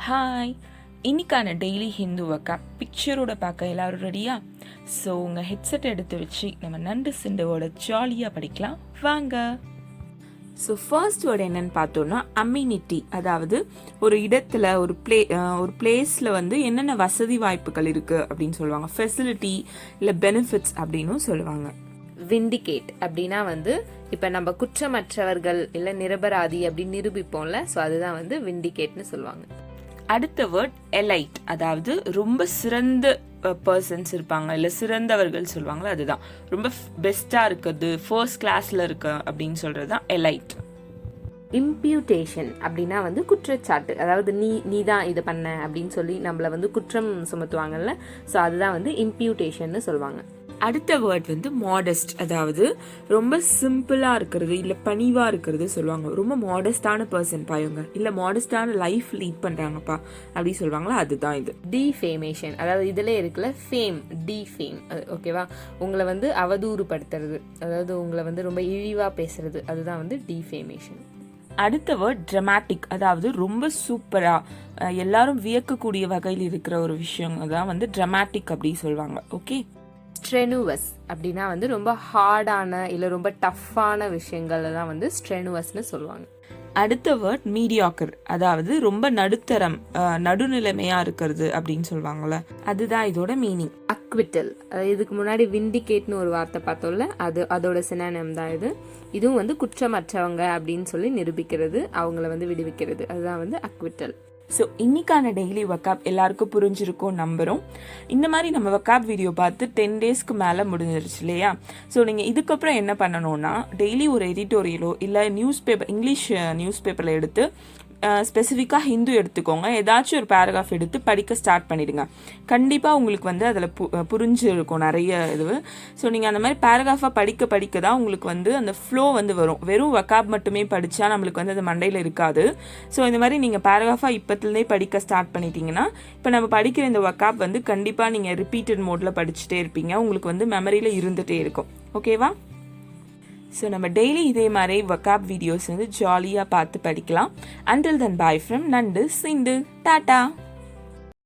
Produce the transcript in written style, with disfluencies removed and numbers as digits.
Hi, இன்னைக்கான daily Hindu vocab பிக்சரோட பார்க்க எல்லாரும் ரெடியா? ஸோ உங்கள் ஹெட்செட் எடுத்து வச்சு நம்ம நண்டு சிண்டுவோட ஜாலியாக படிக்கலாம் வாங்க. ஸோ ஃபர்ஸ்ட் வேர்டு என்னன்னு பார்த்தோன்னா அம்யூனிட்டி, அதாவது ஒரு இடத்துல ஒரு பிளேஸில் வந்து என்னென்ன வசதி வாய்ப்புகள் இருக்குது அப்படின்னு சொல்லுவாங்க. ஃபெசிலிட்டி இல்லை பெனிஃபிட்ஸ் அப்படின்னும் சொல்லுவாங்க. விண்டிகேட் அப்படின்னா வந்து இப்போ நம்ம குற்றமற்றவர்கள் இல்லை நிரபராதி அப்படின்னு நிரூபிப்போம்ல, ஸோ அதுதான் வந்து விண்டிகேட்னு சொல்லுவாங்க. அடுத்த வேர்ட் எலைட், அதாவது ரொம்ப சிறந்த பர்சன்ஸ் இருப்பாங்க இல்லை சிறந்தவர்கள் சொல்லுவாங்களா, அதுதான் ரொம்ப பெஸ்ட்டாக இருக்கிறது, ஃபர்ஸ்ட் கிளாஸில் இருக்க அப்படின்னு சொல்கிறது தான் எலைட். இம்ப்யூட்டேஷன் அப்படின்னா வந்து குற்றச்சாட்டு, அதாவது நீ தான் இதை பண்ண அப்படின்னு சொல்லி நம்மளை வந்து குற்றம் சுமத்துவாங்கல்ல, ஸோ அதுதான் வந்து இம்ப்யூட்டேஷன்னு சொல்லுவாங்க. அடுத்த வேர்ட் வந்து மாடஸ்ட், அதாவது ரொம்ப சிம்பிளாக இருக்கிறது இல்லை பணிவாக இருக்கிறது சொல்லுவாங்க. ரொம்ப மாடஸ்டான பர்சன் பாயுங்க, இல்லை மாடஸ்டான லைஃப் லீட் பண்ணுறாங்கப்பா அப்படி சொல்லுவாங்களா, அதுதான் இது. டிஃபேமேஷன், அதாவது இதில் இருக்குல்ல ஃபேம், டிஃபேம், ஓகேவா, உங்களை வந்து அவதூறுபடுத்துறது, அதாவது உங்களை வந்து ரொம்ப இழிவாக பேசுறது, அதுதான் வந்து டிஃபேமேஷன். அடுத்த வேர்ட் ட்ரமாட்டிக், அதாவது ரொம்ப சூப்பராக எல்லாரும் வியக்கக்கூடிய வகையில் இருக்கிற ஒரு விஷயம் தான் வந்து ட்ரமாட்டிக் அப்படி சொல்லுவாங்க. ஓகே. ஸ்ட்ரெனுவஸ் அப்படின்னா வந்து ரொம்ப ஹார்டான இல்லை ரொம்ப டஃப்பான விஷயங்கள் தான் வந்து ஸ்ட்ரெனுவஸ்னு சொல்லுவாங்க. அடுத்த வேர்ட் மீடியாக்கர், அதாவது ரொம்ப நடுத்தரம் நடுநிலைமையாக இருக்கிறது அப்படின்னு சொல்லுவாங்கள்ல, அதுதான் இதோட மீனிங். அக்விட்டல், இதுக்கு முன்னாடி விண்டிகேட்னு ஒரு வார்த்தை பார்த்தோம்ல, அதோட சினானிம் தான் இது. இதுவும் வந்து குற்றமற்றவங்க அப்படின்னு சொல்லி நிரூபிக்கிறது, அவங்கள வந்து விடுவிக்கிறது, அதுதான் வந்து அக்விட்டல். ஸோ இன்னைக்கான டெய்லி vocab எல்லாருக்கும் புரிஞ்சிருக்கும் நம்புகிறோம். இந்த மாதிரி நம்ம vocab வீடியோ பார்த்து 10 டேஸ்க்கு மேலே முடிஞ்சிருச்சு இல்லையா? ஸோ நீங்கள் இதுக்கப்புறம் என்ன பண்ணணும்னா, டெய்லி ஒரு எடிட்டோரியலோ இல்லை இங்கிலீஷ் நியூஸ் பேப்பரில் எடுத்து ஸ்பெசிஃபிக்காக ஹிந்து எடுத்துக்கோங்க, ஏதாச்சும் ஒரு பேராகிராஃப் எடுத்து படிக்க ஸ்டார்ட் பண்ணிடுங்க. கண்டிப்பாக உங்களுக்கு வந்து அதில் புரிஞ்சிருக்கும் நிறைய இது. ஸோ நீங்கள் அந்த மாதிரி பேராகிராஃபாக படிக்க தான் உங்களுக்கு வந்து அந்த ஃப்ளோ வந்து வரும். வெறும் vocab மட்டுமே படித்தா நம்மளுக்கு வந்து அது மண்டையில் இருக்காது. ஸோ இந்த மாதிரி நீங்கள் பேராகிராஃபாக இப்போத்துலேருந்தே படிக்க ஸ்டார்ட் பண்ணிட்டீங்கன்னா, இப்போ நம்ம படிக்கிற இந்த vocab வந்து கண்டிப்பாக நீங்கள் ரிப்பீட்டட் மோடில் படிச்சுட்டே இருப்பீங்க, உங்களுக்கு வந்து மெமரியில் இருந்துகிட்டே இருக்கும். ஓகேவா? ஸோ நம்ம டெய்லி இதே மாதிரி vocab வீடியோஸ் வந்து ஜாலியாக பார்த்து படிக்கலாம். Until then, bye from நண்டு சிந்து. டாட்டா.